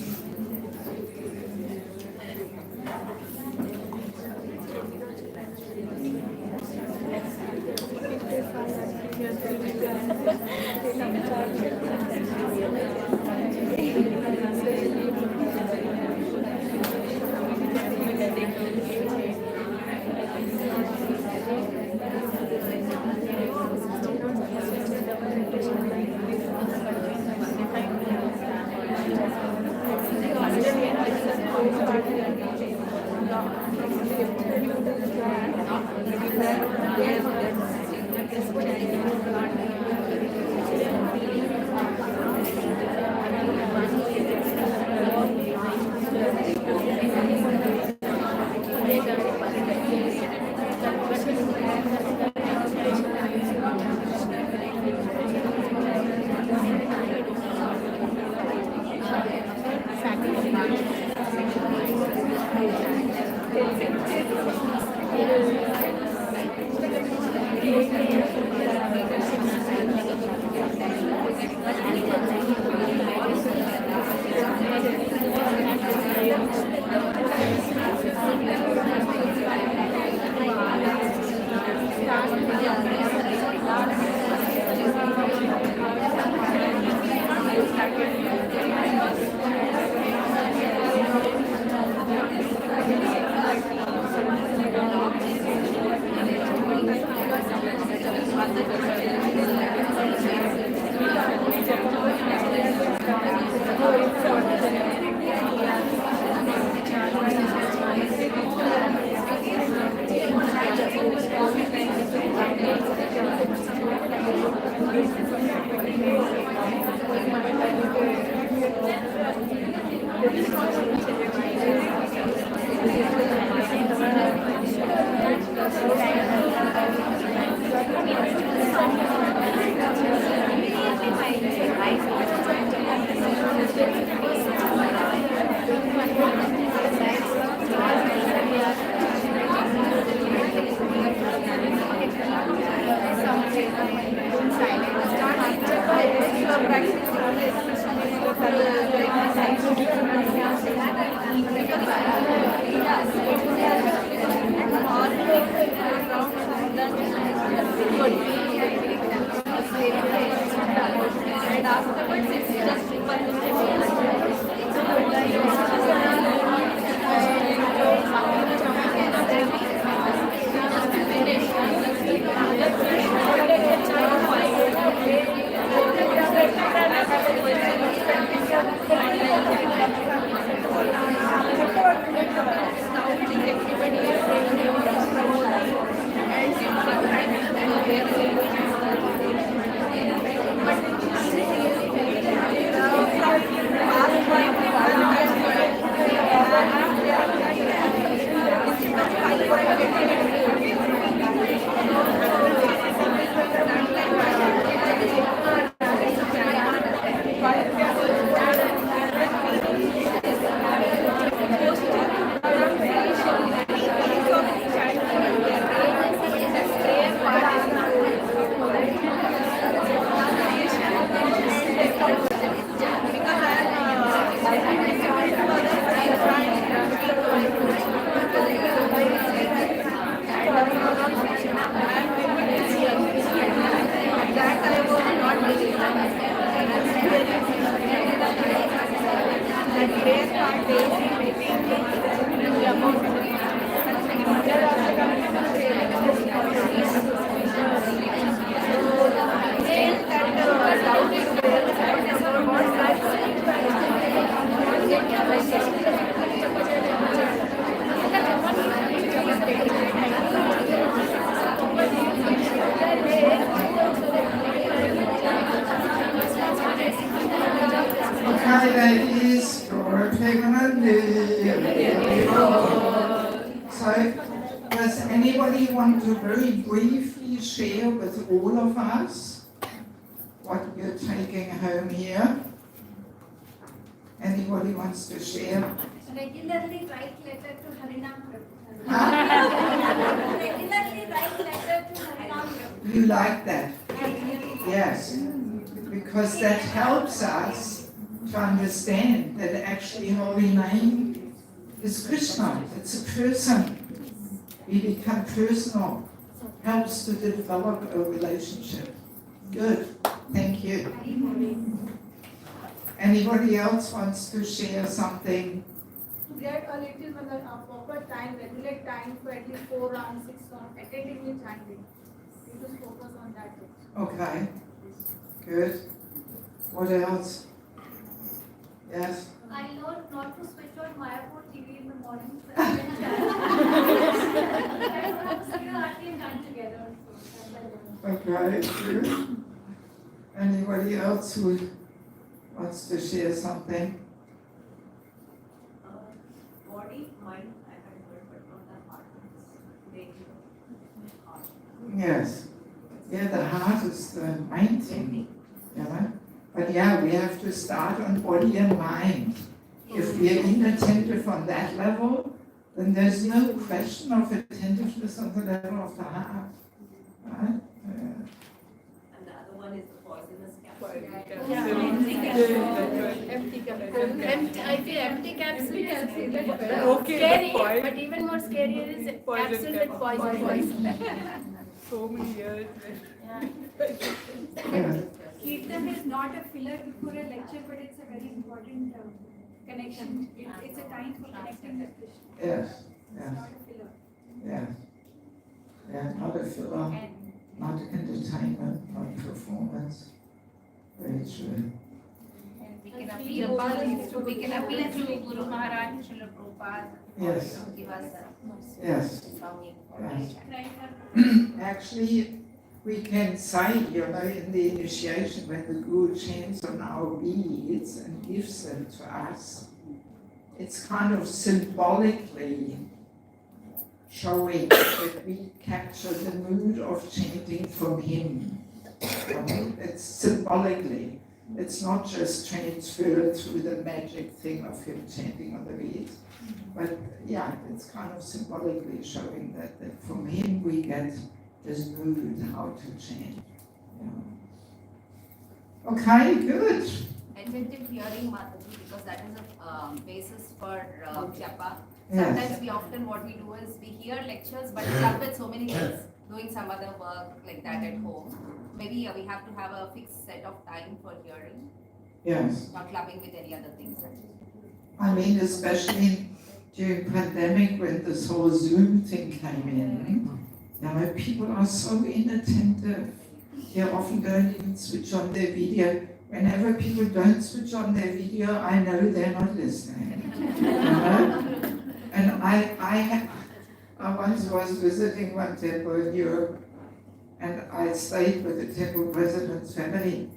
Speaker 1: So, does anybody want to very briefly share with all of us what you're taking home here? Anybody wants to share?
Speaker 3: Regularly write letter to Harinam Prabhu.
Speaker 1: Huh?
Speaker 3: Regularly write letter to Harinam Prabhu.
Speaker 1: You like that? Yes. Because that helps us to understand that actually Holy Name is Krishna. It's a person. We become personal. Helps to develop a relationship. Good. Thank you. Anybody else wants to share something?
Speaker 4: Get a little proper time, regular time for at least 4 rounds, 6 rounds, attentively chanting. You just focus on that.
Speaker 1: Okay. Good. What else? Yes?
Speaker 3: I learned not to switch on Mayapur TV in the morning.
Speaker 1: Okay, good. Anybody else who wants to share something?
Speaker 5: Body, mind, I had heard, but not the heart. They heart.
Speaker 1: Yes. Yeah, the heart is the main thing. Yeah. But yeah, we have to start on body and mind. If we are inattentive on that level, then there's no question of attentiveness on the level of the heart. Right?
Speaker 5: And the other one is the poisonous capsule.
Speaker 2: Empty capsule. I feel empty capsule is
Speaker 6: Okay,
Speaker 2: scary,
Speaker 6: poison.
Speaker 2: but even more scarier is
Speaker 6: Poison
Speaker 2: capsule with
Speaker 6: capsule.
Speaker 2: poison.
Speaker 6: So many years.
Speaker 1: Yeah.
Speaker 4: Kirtan is not a filler before a lecture, but it's a very important connection. It's a time for connecting with Krishna.
Speaker 1: Yes.
Speaker 4: It's
Speaker 1: Yes.
Speaker 4: not a filler.
Speaker 1: Yes. Yeah, not a filler, not entertainment, not performance. Very true.
Speaker 3: And we can appeal to Guru Maharaj, Srila Prabhupada.
Speaker 1: Yes.
Speaker 3: Give us
Speaker 1: Yes.
Speaker 3: longing for
Speaker 1: Yes.
Speaker 3: Krishna.
Speaker 1: Actually, we can say, in the initiation, when the Guru chants on our beads and gives them to us, it's kind of symbolically showing that we capture the mood of chanting from him. It's symbolically. It's not just transferred through the magic thing of him chanting on the beads. But yeah, it's kind of symbolically showing that from him we get this mood how to chant. Yeah. Okay, good.
Speaker 5: Attentive hearing, Mataji, because that is a basis for japa.
Speaker 1: Yes.
Speaker 5: Sometimes we often, what we do is we hear lectures, but club with so many things, doing some other work like that at home. Maybe we have to have a fixed set of time for hearing,
Speaker 1: Yes.
Speaker 5: not clubbing with any other things.
Speaker 1: I mean, especially during pandemic when this whole Zoom thing came in, people are so inattentive. They often don't even switch on their video. Whenever people don't switch on their video, I know they're not listening. And I once was visiting one temple in Europe, and I stayed with the temple president's family,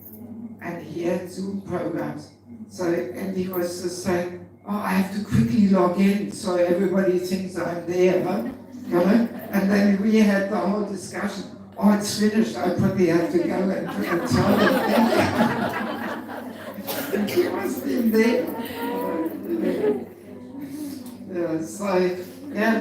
Speaker 1: and he had Zoom programs. So, and he was just saying, "Oh, I have to quickly log in so everybody thinks I'm there." And then we had the whole discussion. "Oh, it's finished. I probably have to go and tell them." And he was in there.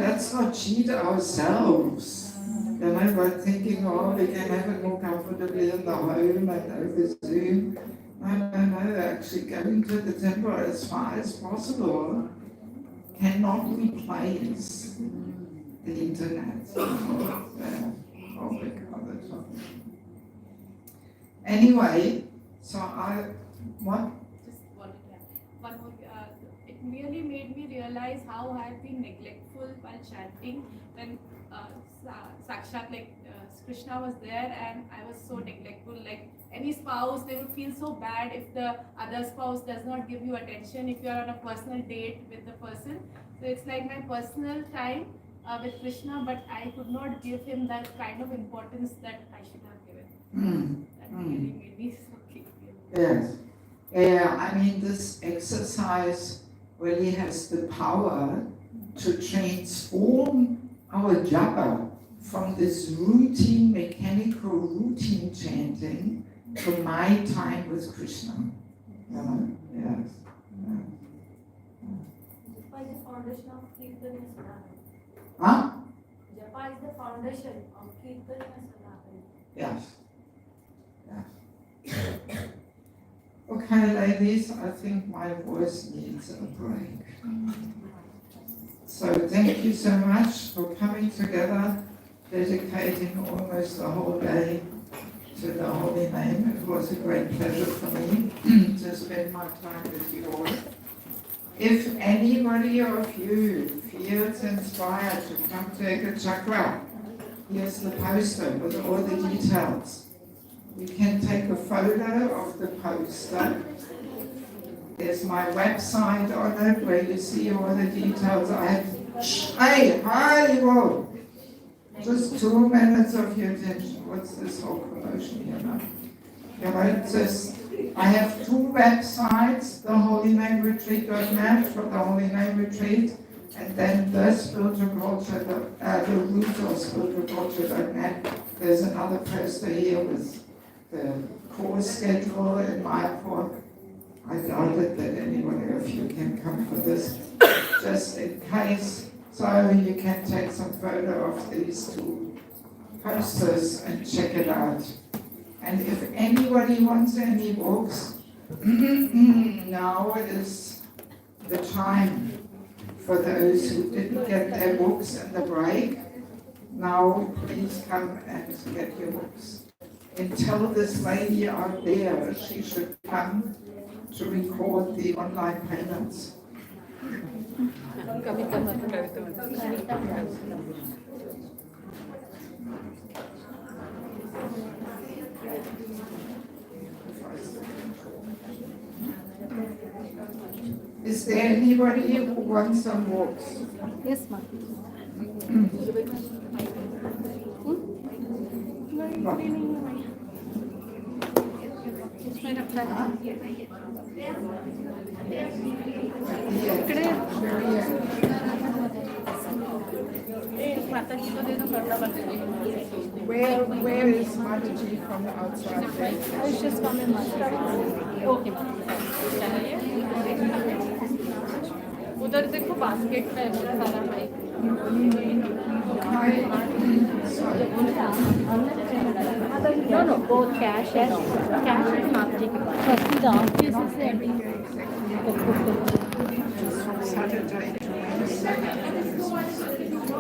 Speaker 1: Let's not cheat ourselves. By thinking, "Oh, we can have it more comfortably in the home and over Zoom." No, actually going to the temple as far as possible cannot replace the internet. Anyway, so what?
Speaker 4: Just wanted to add one more. It really made me realize how I've been neglectful while chanting when Sakshat, Krishna was there, and I was so neglectful. Like any spouse, they would feel so bad if the other spouse does not give you attention if you are on a personal date with the person. So it's like my personal time with Krishna, but I could not give him that kind of importance that I should have given. That really made me so guilty.
Speaker 1: Yes. Yeah, I mean, this exercise really has the power to transform our japa from this routine, mechanical routine chanting to my time with Krishna. You know? Yes.
Speaker 2: Japa is the foundation of Kirtan and Sadhana.
Speaker 1: Huh?
Speaker 2: Japa is the foundation of Kirtan and Sadhana.
Speaker 1: Yes. Yes. Okay, ladies, I think my voice needs a break. So thank you so much for coming together, dedicating almost the whole day to the holy name. It was a great pleasure for me to spend my time with you all. If anybody of you feels inspired to come to Ekachakra, here's the poster with all the details. You can take a photo of the poster. There's my website on it where you see all the details. Hey, Haribo! Just 2 minutes of your attention. What's this whole promotion here now? You know, I have 2 websites, the holynameretreat.net for the Holy Name Retreat, and then the spiritual culture, the root of spiritual culture.net. There's another poster here with the course schedule in Mayapur. I doubt it that anybody of you can come for this, just in case. So you can take some photo of these 2 posters and check it out. And if anybody wants any books, now is the time for those who didn't get their books in the break. Now please come and get your books. And tell this lady out there she should come to record the online payments. Is there anybody who wants some books?
Speaker 2: Yes, ma'am.
Speaker 1: Where is Mataji from the outside?
Speaker 2: I was just coming. Okay, ma'am. उधर देखो basket में ऐसा सारा है No, no, both cash and Mataji ke paas.
Speaker 1: Saturday.